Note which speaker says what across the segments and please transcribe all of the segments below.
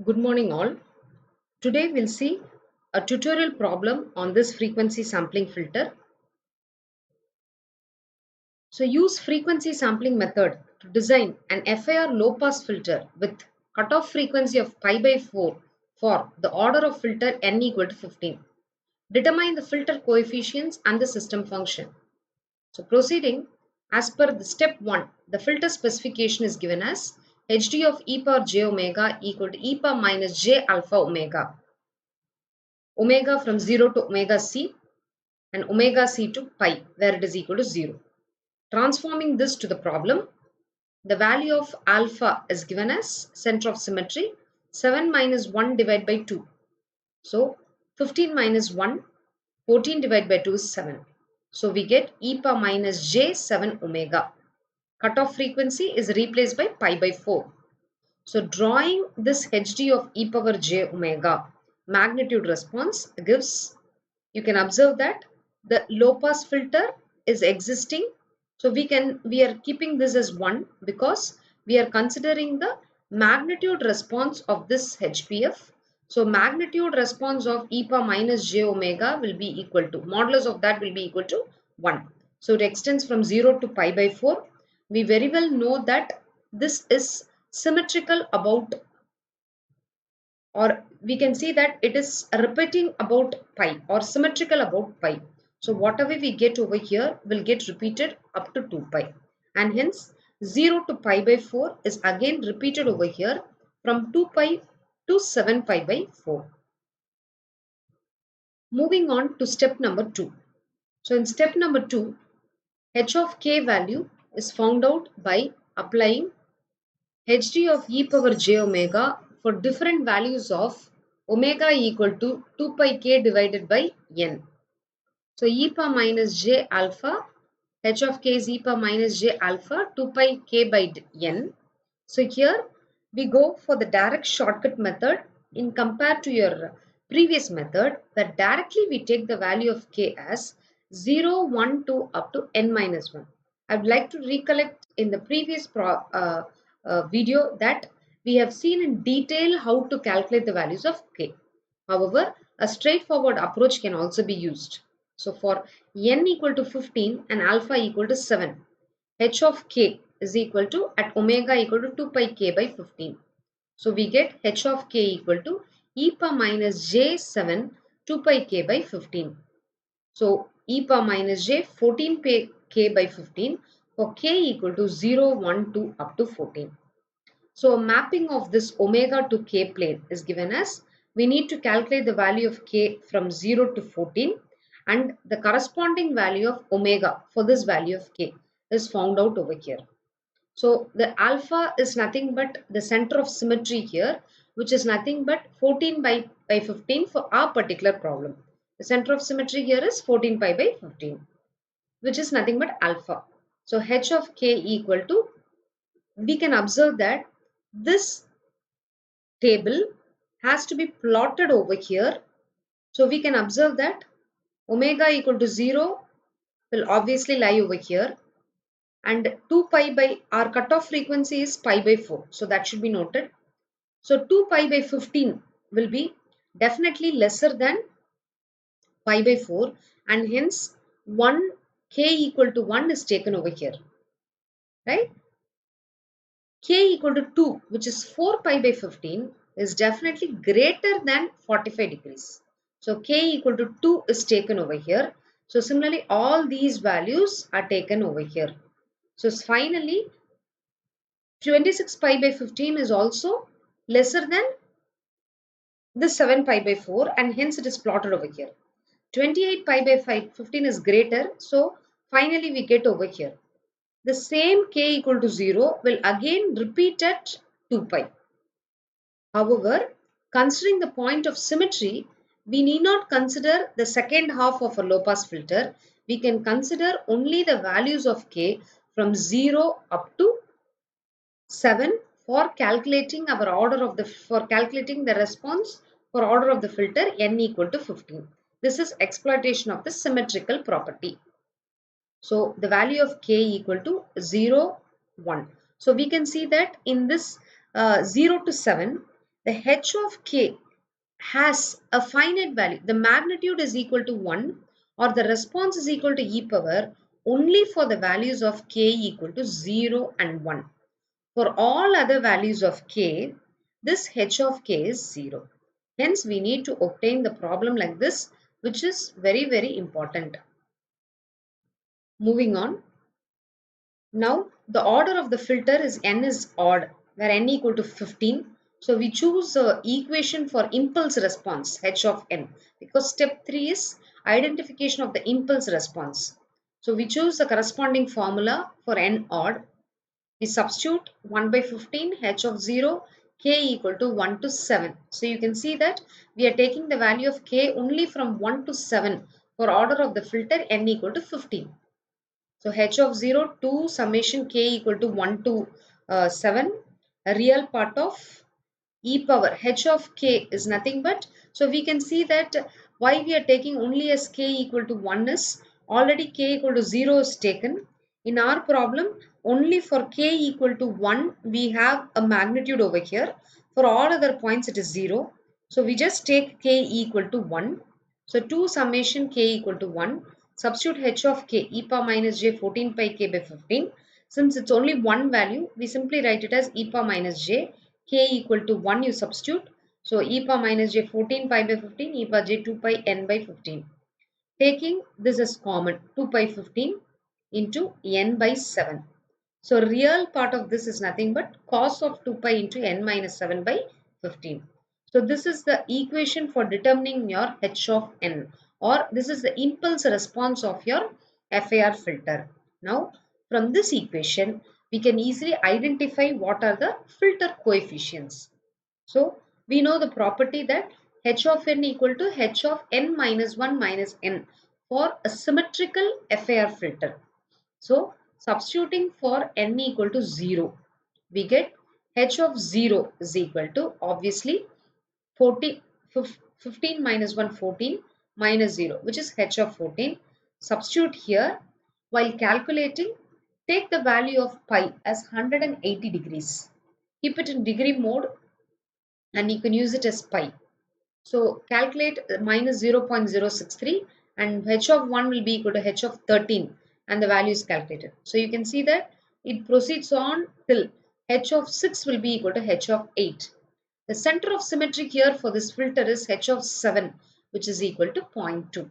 Speaker 1: Good morning all. Today we'll see a tutorial problem on this frequency sampling filter. So use frequency sampling method to design an FIR low pass filter with cutoff frequency of pi by 4 for the order of filter n equal to 15. Determine the filter coefficients and the system function. So proceeding as per the step 1, the filter specification is given as Hd of e power j omega equal to e power minus j alpha omega. Omega from 0 to omega c and omega c to pi where it is equal to 0. Transforming this to the problem, the value of alpha is given as center of symmetry 7 minus 1 divided by 2. So 15 minus 1, 14 divided by 2 is 7. So we get e power minus j 7 omega. Cutoff frequency is replaced by pi by 4. So drawing this Hd of e power j omega magnitude response gives, you can observe that the low pass filter is existing. So we are keeping this as 1 because we are considering the magnitude response of this HPF. So magnitude response of e power minus j omega will be equal to, modulus of that will be equal to 1. So it extends from 0 to pi by 4. We very well know that this is symmetrical about, or we can see that it is repeating about pi or symmetrical about pi. So whatever we get over here will get repeated up to 2 pi, and hence 0 to pi by 4 is again repeated over here from 2 pi to 7 pi by 4. Moving on to step number 2. So in step number 2, h of k value is found out by applying Hd of e power j omega for different values of omega equal to 2 pi k divided by n. So e power minus j alpha, h of k is e power minus j alpha 2 pi k by n. So here we go for the direct shortcut method in compared to your previous method, that directly we take the value of k as 0, 1, 2 up to n minus 1. I would like to recollect in the previous video that we have seen in detail how to calculate the values of k. However, a straightforward approach can also be used. So for n equal to 15 and alpha equal to 7, h of k is equal to at omega equal to 2 pi k by 15. So we get h of k equal to e power minus j 7 2 pi k by 15. So e power minus j 14 pi k by 15 for k equal to 0, 1, 2 up to 14. So a mapping of this omega to k plane is given as, we need to calculate the value of k from 0 to 14, and the corresponding value of omega for this value of k is found out over here. So the alpha is nothing but the center of symmetry here, which is nothing but 14 by 15 for our particular problem. The center of symmetry here is 14 pi by 15, which is nothing but alpha. So h of k equal to, we can observe that this table has to be plotted over here. So we can observe that omega equal to 0 will obviously lie over here, and 2 pi by, our cutoff frequency is pi by 4. So that should be noted. So 2 pi by 15 will be definitely lesser than pi by 4, and hence 1 k equal to 1 is taken over here, right? K equal to 2, which is 4 pi by 15, is definitely greater than 45 degrees. So K equal to 2 is taken over here. So similarly, all these values are taken over here. So finally, 26 pi by 15 is also lesser than the 7 pi by 4, and hence it is plotted over here. 28 pi by 15 is greater. So finally we get over here. The same k equal to 0 will again repeat at 2 pi. However, considering the point of symmetry, we need not consider the second half of a low pass filter. We can consider only the values of k from 0 up to 7 for calculating our order of the, for calculating the response for order of the filter n equal to 15. This is exploitation of the symmetrical property. So the value of k equal to 0, 1. So we can see that in this 0 to 7, the h of k has a finite value, the magnitude is equal to 1 or the response is equal to e power only for the values of k equal to 0 and 1. For all other values of k, this h of k is 0. Hence, we need to obtain the problem like this, which is very, very important. Moving on. Now, the order of the filter is n is odd, where n equal to 15. So, we choose the equation for impulse response, h of n, because step 3 is identification of the impulse response. So, we choose the corresponding formula for n odd. We substitute 1 by 15 h of 0 k equal to 1 to 7. So you can see that we are taking the value of k only from 1 to 7 for order of the filter n equal to 15. So h of 0 to summation k equal to 1 to 7, a real part of e power h of k is nothing but, so we can see that why we are taking only as k equal to 1 is already k equal to 0 is taken. In our problem, only for k equal to 1 we have a magnitude over here. For all other points it is 0. So we just take k equal to 1. So 2 summation k equal to 1. Substitute h of k e power minus j 14 pi k by 15. Since it's only one value, we simply write it as e power minus j, k equal to 1 you substitute. So e power minus j 14 pi by 15, e power j 2 pi n by 15. Taking this as common, 2 pi 15 into n by 7. So real part of this is nothing but cos of 2 pi into n minus 7 by 15. So this is the equation for determining your h of n, or this is the impulse response of your FAR filter. Now from this equation we can easily identify what are the filter coefficients. So we know the property that h of n equal to h of n minus 1 minus n for a symmetrical FAR filter. So substituting for n equal to 0, we get h of 0 is equal to obviously 15 minus 1 14 minus 0, which is h of 14. Substitute here. While calculating, take the value of pi as 180 degrees. Keep it in degree mode and you can use it as pi. So calculate minus 0.063 and h of 1 will be equal to h of 13 and the value is calculated. So you can see that it proceeds on till h of 6 will be equal to h of 8. The center of symmetry here for this filter is h of 7, which is equal to 0.2.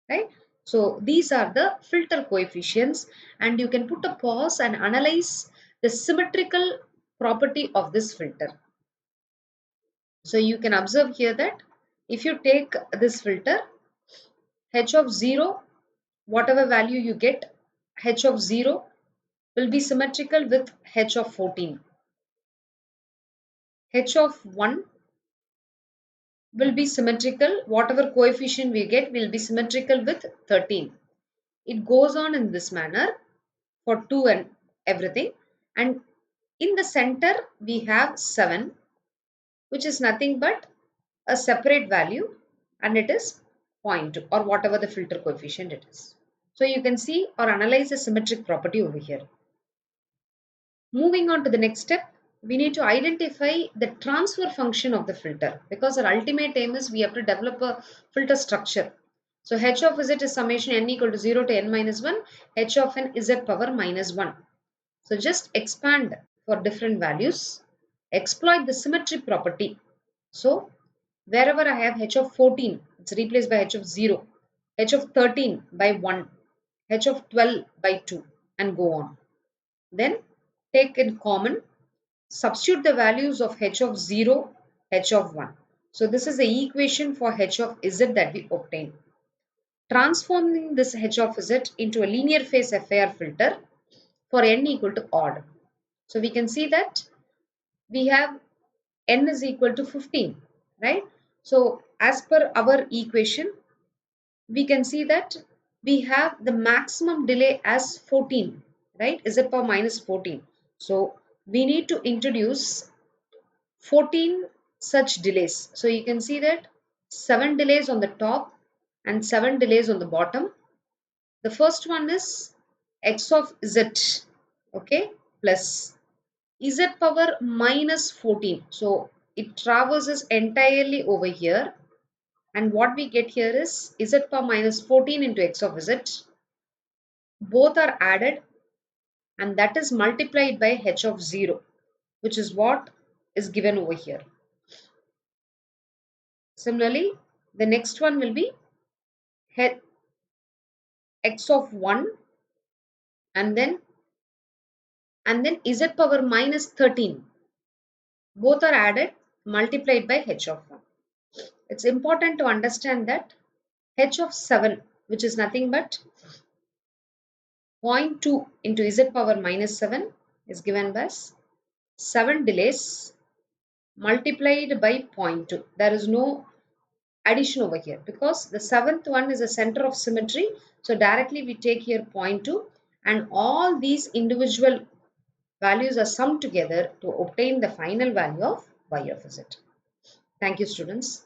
Speaker 1: Right? So these are the filter coefficients and you can put a pause and analyze the symmetrical property of this filter. So you can observe here that if you take this filter, h of 0, whatever value you get, h of 0 will be symmetrical with h of 14. H of 1 will be symmetrical, whatever coefficient we get will be symmetrical with 13. It goes on in this manner for 2 and everything. And in the center we have 7, which is nothing but a separate value and it is 0.2 or whatever the filter coefficient it is. So you can see or analyze the symmetric property over here. Moving on to the next step, we need to identify the transfer function of the filter because our ultimate aim is we have to develop a filter structure. So h of z is summation n equal to 0 to n minus 1, h of n z power minus 1. So just expand for different values, exploit the symmetry property. So wherever I have h of 14, it's replaced by h of 0, h of 13 by 1, h of 12 by 2 and go on. Then take in common, substitute the values of h of 0, h of 1. So this is the equation for h of z that we obtain. Transforming this h of z into a linear phase FAR filter for n equal to odd. So we can see that we have n is equal to 15, right? So as per our equation, we can see that we have the maximum delay as 14, right? Z power minus 14. So we need to introduce 14 such delays. So you can see that 7 delays on the top and 7 delays on the bottom. The first one is x of z, okay, plus z power minus 14. So it traverses entirely over here, and what we get here is z power minus 14 into x of z. Both are added, and that is multiplied by h of 0, which is what is given over here. Similarly, the next one will be x of 1 and then z power minus 13. Both are added, multiplied by h of 1. It's important to understand that h of 7, which is nothing but 0.2 into z power minus 7, is given as 7 delays multiplied by 0.2. There is no addition over here because the seventh one is a center of symmetry. So directly we take here 0.2, and all these individual values are summed together to obtain the final value of y of z. Thank you, students.